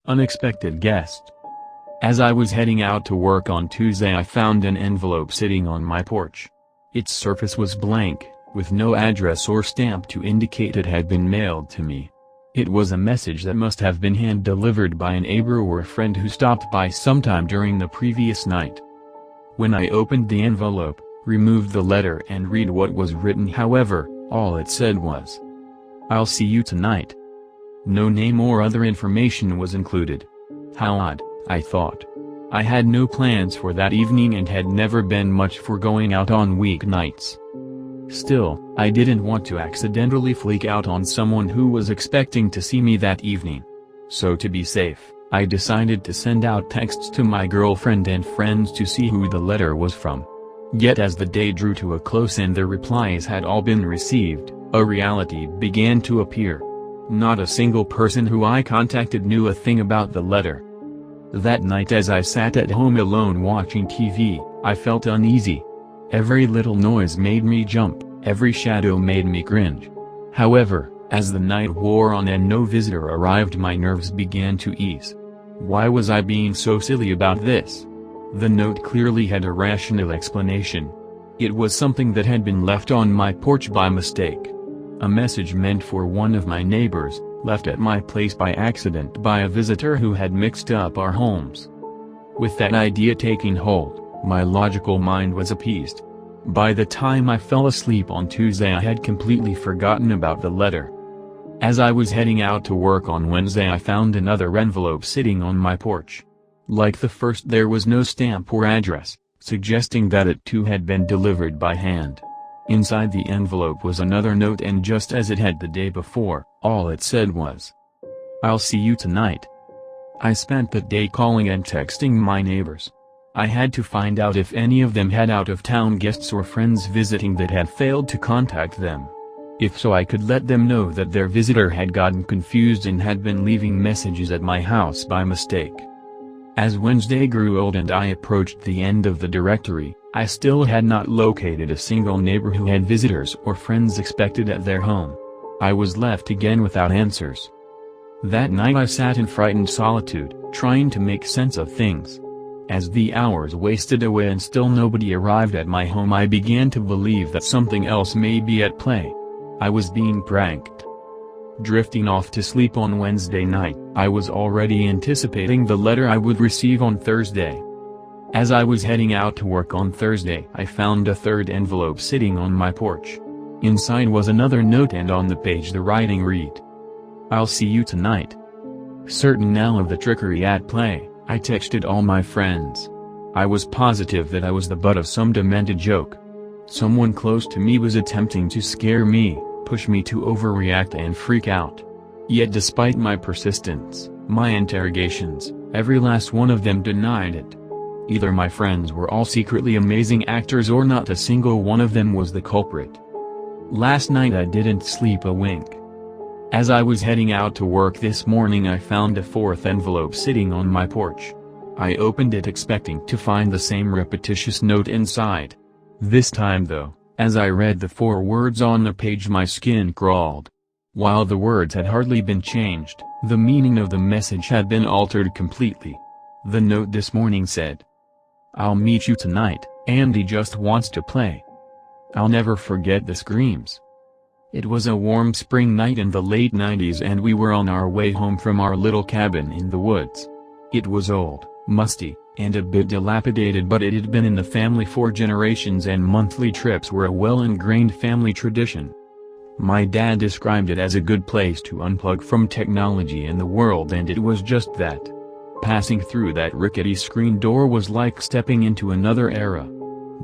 Unexpected guest. As I was heading out to work on Tuesday, I found an envelope sitting on my porch. Its surface was blank, with no address or stamp to indicate it had been mailed to me. It was a message that must have been hand-delivered by a neighbor or a friend who stopped by sometime during the previous night. When I opened the envelope, removed the letter and read what was written, however, all it said was, "I'll see you tonight." No name or other information was included. How odd, I thought. I had no plans for that evening and had never been much for going out on weeknights. Still, I didn't want to accidentally flake out on someone who was expecting to see me that evening. So to be safe, I decided to send out texts to my girlfriend and friends to see who the letter was from. Yet as the day drew to a close and the replies had all been received, a reality began to appear. Not a single person who I contacted knew a thing about the letter. That night, as I sat at home alone watching TV, I felt uneasy. Every little noise made me jump, every shadow made me cringe. However, as the night wore on and no visitor arrived, my nerves began to ease. Why was I being so silly about this? The note clearly had a rational explanation. It was something that had been left on my porch by mistake. A message meant for one of my neighbors, left at my place by accident by a visitor who had mixed up our homes. With that idea taking hold, my logical mind was appeased. By the time I fell asleep on Tuesday, I had completely forgotten about the letter. As I was heading out to work on Wednesday, I found another envelope sitting on my porch. Like the first, there was no stamp or address, suggesting that it too had been delivered by hand. Inside the envelope was another note, and just as it had the day before, all it said was, "I'll see you tonight." I spent the day calling and texting my neighbors. I had to find out if any of them had out-of-town guests or friends visiting that had failed to contact them. If so, I could let them know that their visitor had gotten confused and had been leaving messages at my house by mistake. As Wednesday grew old and I approached the end of the directory, I still had not located a single neighbor who had visitors or friends expected at their home. I was left again without answers. That night I sat in frightened solitude, trying to make sense of things. As the hours wasted away and still nobody arrived at my home, I began to believe that something else may be at play. I was being pranked. Drifting off to sleep on Wednesday night, I was already anticipating the letter I would receive on Thursday. As I was heading out to work on Thursday, I found a third envelope sitting on my porch. Inside was another note, and on the page the writing read, "I'll see you tonight." Certain now of the trickery at play, I texted all my friends. I was positive that I was the butt of some demented joke. Someone close to me was attempting to scare me, push me to overreact and freak out. Yet despite my persistence, my interrogations, every last one of them denied it. Either my friends were all secretly amazing actors or not a single one of them was the culprit. Last night I didn't sleep a wink. As I was heading out to work this morning, I found a fourth envelope sitting on my porch. I opened it expecting to find the same repetitious note inside. This time though, as I read the 4 words on the page, my skin crawled. While the words had hardly been changed, the meaning of the message had been altered completely. The note this morning said, "I'll meet you tonight, Andy just wants to play." I'll never forget the screams. It was a warm spring night in the late 90s and we were on our way home from our little cabin in the woods. It was old, musty, and a bit dilapidated, but it had been in the family for generations and monthly trips were a well-ingrained family tradition. My dad described it as a good place to unplug from technology and the world, and it was just that. Passing through that rickety screen door was like stepping into another era.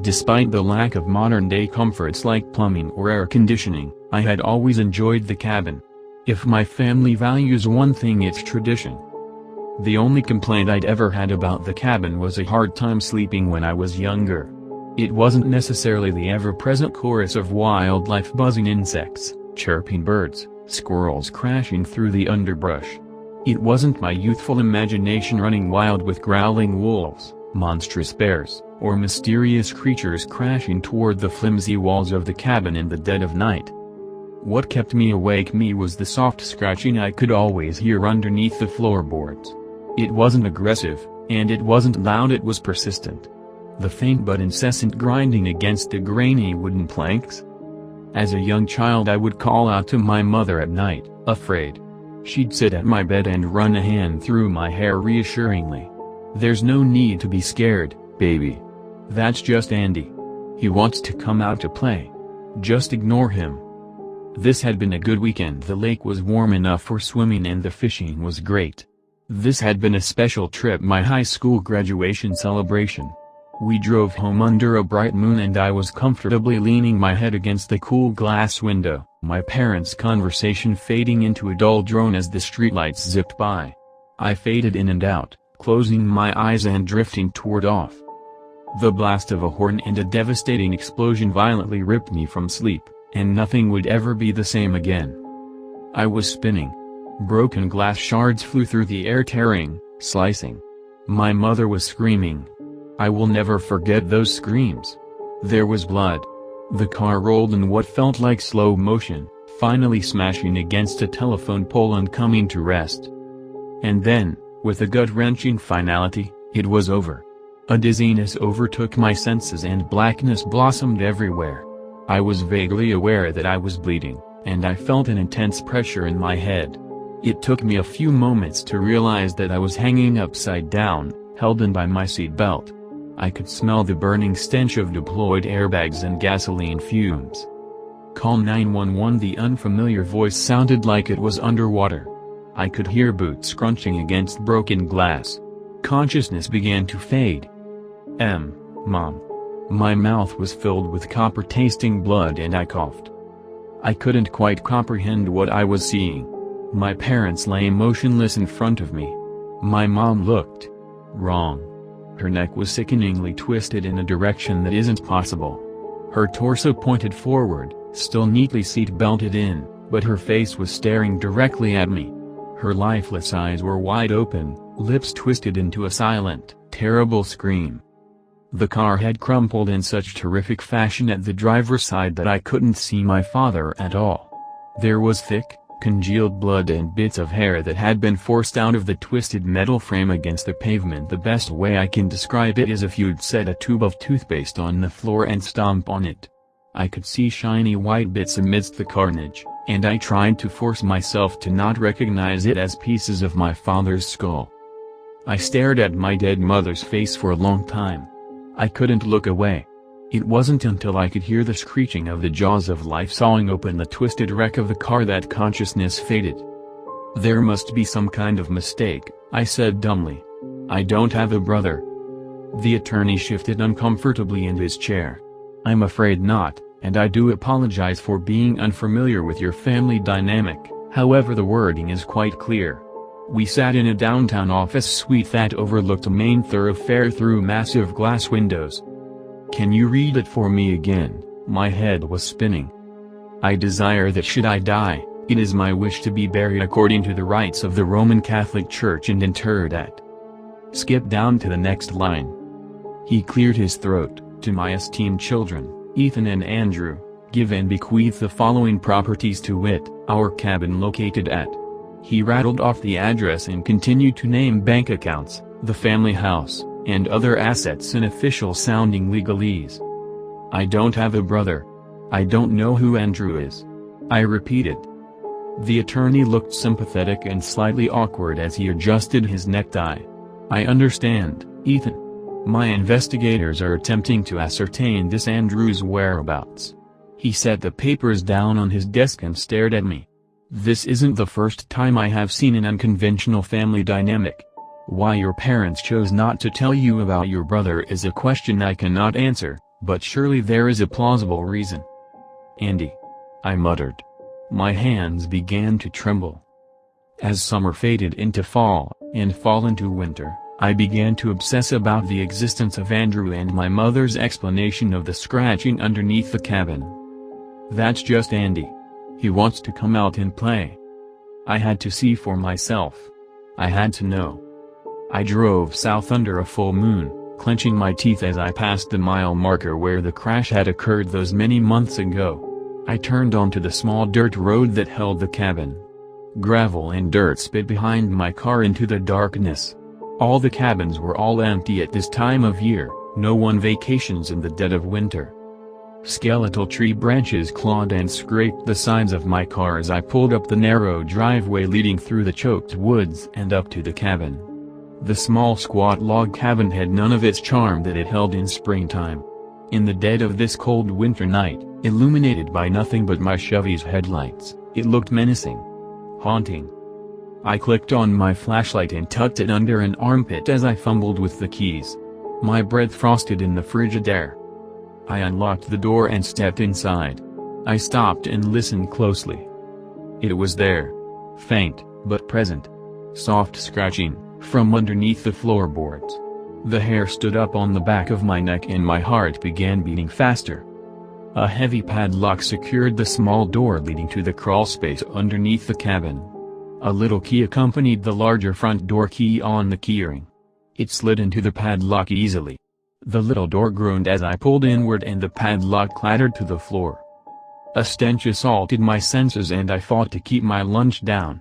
Despite the lack of modern-day comforts like plumbing or air conditioning, I had always enjoyed the cabin. If my family values one thing, it's tradition. The only complaint I'd ever had about the cabin was a hard time sleeping when I was younger. It wasn't necessarily the ever-present chorus of wildlife, buzzing insects, chirping birds, squirrels crashing through the underbrush. It wasn't my youthful imagination running wild with growling wolves, monstrous bears, or mysterious creatures crashing toward the flimsy walls of the cabin in the dead of night. What kept me awake was the soft scratching I could always hear underneath the floorboards. It wasn't aggressive, and it wasn't loud, it was persistent. The faint but incessant grinding against the grainy wooden planks. As a young child I would call out to my mother at night, afraid. She'd sit at my bed and run a hand through my hair reassuringly. "There's no need to be scared, baby. That's just Andy. He wants to come out to play. Just ignore him." This had been a good weekend. The lake was warm enough for swimming and the fishing was great. This had been a special trip, my high school graduation celebration. We drove home under a bright moon and I was comfortably leaning my head against the cool glass window, my parents' conversation fading into a dull drone as the streetlights zipped by. I faded in and out, closing my eyes and drifting toward off. The blast of a horn and a devastating explosion violently ripped me from sleep, and nothing would ever be the same again. I was spinning. Broken glass shards flew through the air, tearing, slicing. My mother was screaming. I will never forget those screams. There was blood. The car rolled in what felt like slow motion, finally smashing against a telephone pole and coming to rest. And then, with a gut-wrenching finality, it was over. A dizziness overtook my senses and blackness blossomed everywhere. I was vaguely aware that I was bleeding, and I felt an intense pressure in my head. It took me a few moments to realize that I was hanging upside down, held in by my seat belt. I could smell the burning stench of deployed airbags and gasoline fumes. "Call 911." The unfamiliar voice sounded like it was underwater. I could hear boots crunching against broken glass. Consciousness began to fade. Mom. My mouth was filled with copper-tasting blood and I coughed. I couldn't quite comprehend what I was seeing. My parents lay motionless in front of me. My mom looked wrong. Her neck was sickeningly twisted in a direction that isn't possible. Her torso pointed forward, still neatly seat-belted in, but her face was staring directly at me. Her lifeless eyes were wide open, lips twisted into a silent, terrible scream. The car had crumpled in such terrific fashion at the driver's side that I couldn't see my father at all. There was thick, congealed blood and bits of hair that had been forced out of the twisted metal frame against the pavement. The best way I can describe it is if you'd set a tube of toothpaste on the floor and stomp on it. I could see shiny white bits amidst the carnage, and I tried to force myself to not recognize it as pieces of my father's skull. I stared at my dead mother's face for a long time. I couldn't look away. It wasn't until I could hear the screeching of the jaws of life sawing open the twisted wreck of the car that consciousness faded. "There must be some kind of mistake," I said dumbly. "I don't have a brother." The attorney shifted uncomfortably in his chair. "I'm afraid not, and I do apologize for being unfamiliar with your family dynamic, however the wording is quite clear. We sat in a downtown office suite that overlooked a main thoroughfare through massive glass windows." "Can you read it for me again?" My head was spinning. "I desire that should I die, it is my wish to be buried according to the rites of the Roman Catholic Church and interred at." Skip down to the next line. He cleared his throat. "To my esteemed children, Ethan and Andrew, give and bequeath the following properties to wit, our cabin located at." He rattled off the address and continued to name bank accounts, the family house, and other assets in official-sounding legalese. "I don't have a brother. I don't know who Andrew is," I repeated. The attorney looked sympathetic and slightly awkward as he adjusted his necktie. "I understand, Ethan. My investigators are attempting to ascertain this Andrew's whereabouts." He set the papers down on his desk and stared at me. "This isn't the first time I have seen an unconventional family dynamic. Why your parents chose not to tell you about your brother is a question I cannot answer, but surely there is a plausible reason." "Andy," I muttered. My hands began to tremble. As summer faded into fall, and fall into winter, I began to obsess about the existence of Andrew and my mother's explanation of the scratching underneath the cabin. "That's just Andy. He wants to come out and play." I had to see for myself. I had to know. I drove south under a full moon, clenching my teeth as I passed the mile marker where the crash had occurred those many months ago. I turned onto the small dirt road that held the cabin. Gravel and dirt spit behind my car into the darkness. All the cabins were all empty at this time of year, no one vacations in the dead of winter. Skeletal tree branches clawed and scraped the sides of my car as I pulled up the narrow driveway leading through the choked woods and up to the cabin. The small squat log cabin had none of its charm that it held in springtime. In the dead of this cold winter night, illuminated by nothing but my Chevy's headlights, it looked menacing. Haunting. I clicked on my flashlight and tucked it under an armpit as I fumbled with the keys. My breath frosted in the frigid air. I unlocked the door and stepped inside. I stopped and listened closely. It was there. Faint, but present. Soft scratching, from underneath the floorboards. The hair stood up on the back of my neck and my heart began beating faster. A heavy padlock secured the small door leading to the crawlspace underneath the cabin. A little key accompanied the larger front door key on the keyring. It slid into the padlock easily. The little door groaned as I pulled inward and the padlock clattered to the floor. A stench assaulted my senses and I fought to keep my lunch down.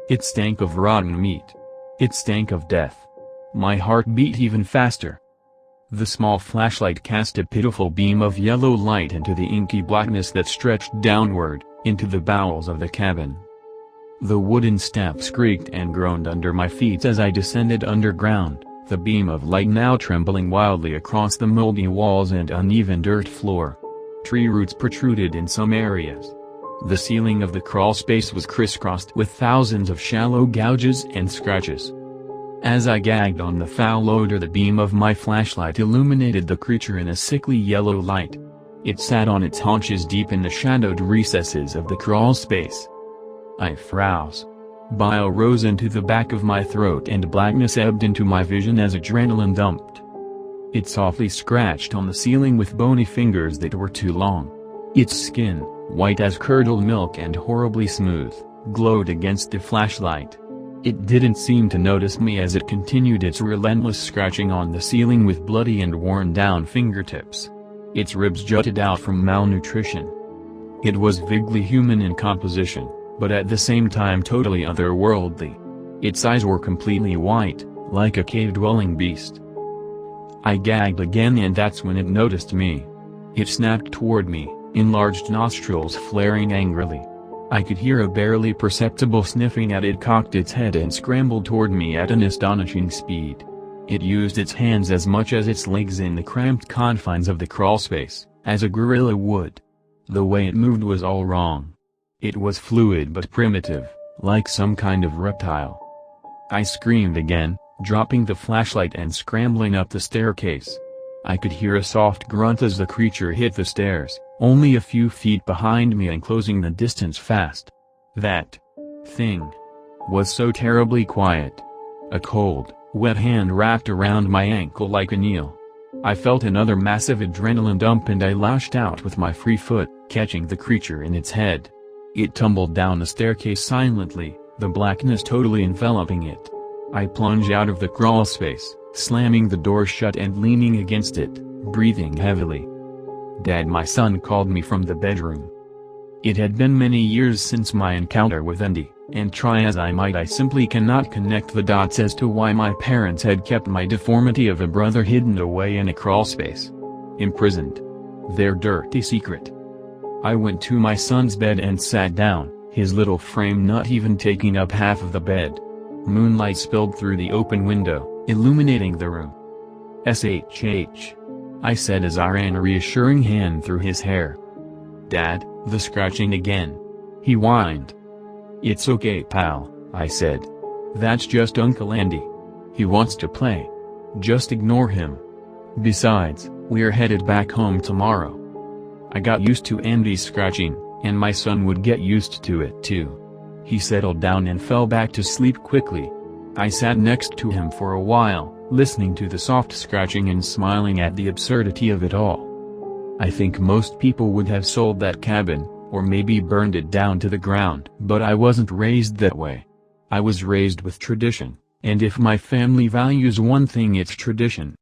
It stank of rotten meat. It stank of death. My heart beat even faster. The small flashlight cast a pitiful beam of yellow light into the inky blackness that stretched downward, into the bowels of the cabin. The wooden steps creaked and groaned under my feet as I descended underground, the beam of light now trembling wildly across the moldy walls and uneven dirt floor. Tree roots protruded in some areas. The ceiling of the crawlspace was crisscrossed with thousands of shallow gouges and scratches. As I gagged on the foul odor, the beam of my flashlight illuminated the creature in a sickly yellow light. It sat on its haunches deep in the shadowed recesses of the crawlspace. I froze. Bile rose into the back of my throat and blackness ebbed into my vision as adrenaline dumped. It softly scratched on the ceiling with bony fingers that were too long. Its skin, white as curdled milk and horribly smooth, glowed against the flashlight. It didn't seem to notice me as it continued its relentless scratching on the ceiling with bloody and worn-down fingertips. Its ribs jutted out from malnutrition. It was vaguely human in composition, but at the same time totally otherworldly. Its eyes were completely white, like a cave-dwelling beast. I gagged again and that's when it noticed me. It snapped toward me, enlarged nostrils flaring angrily. I could hear a barely perceptible sniffing as it cocked its head and scrambled toward me at an astonishing speed. It used its hands as much as its legs in the cramped confines of the crawlspace, as a gorilla would. The way it moved was all wrong. It was fluid but primitive, like some kind of reptile. I screamed again, dropping the flashlight and scrambling up the staircase. I could hear a soft grunt as the creature hit the stairs, only a few feet behind me and closing the distance fast. That thing was so terribly quiet. A cold, wet hand wrapped around my ankle like a nail. I felt another massive adrenaline dump and I lashed out with my free foot, catching the creature in its head. It tumbled down the staircase silently, the blackness totally enveloping it. I plunged out of the crawlspace, slamming the door shut and leaning against it, breathing heavily. "Dad," my son called me from the bedroom. It had been many years since my encounter with Andy, and try as I might I simply cannot connect the dots as to why my parents had kept my deformity of a brother hidden away in a crawlspace. Imprisoned. Their dirty secret. I went to my son's bed and sat down, his little frame not even taking up half of the bed. Moonlight spilled through the open window, illuminating the room. "SHH," I said as I ran a reassuring hand through his hair. "Dad, the scratching again," he whined. "It's okay, pal," I said. "That's just Uncle Andy. He wants to play. Just ignore him. Besides, we're headed back home tomorrow." I got used to Andy's scratching, and my son would get used to it too. He settled down and fell back to sleep quickly. I sat next to him for a while, listening to the soft scratching and smiling at the absurdity of it all. I think most people would have sold that cabin, or maybe burned it down to the ground. But I wasn't raised that way. I was raised with tradition, and if my family values one thing, it's tradition.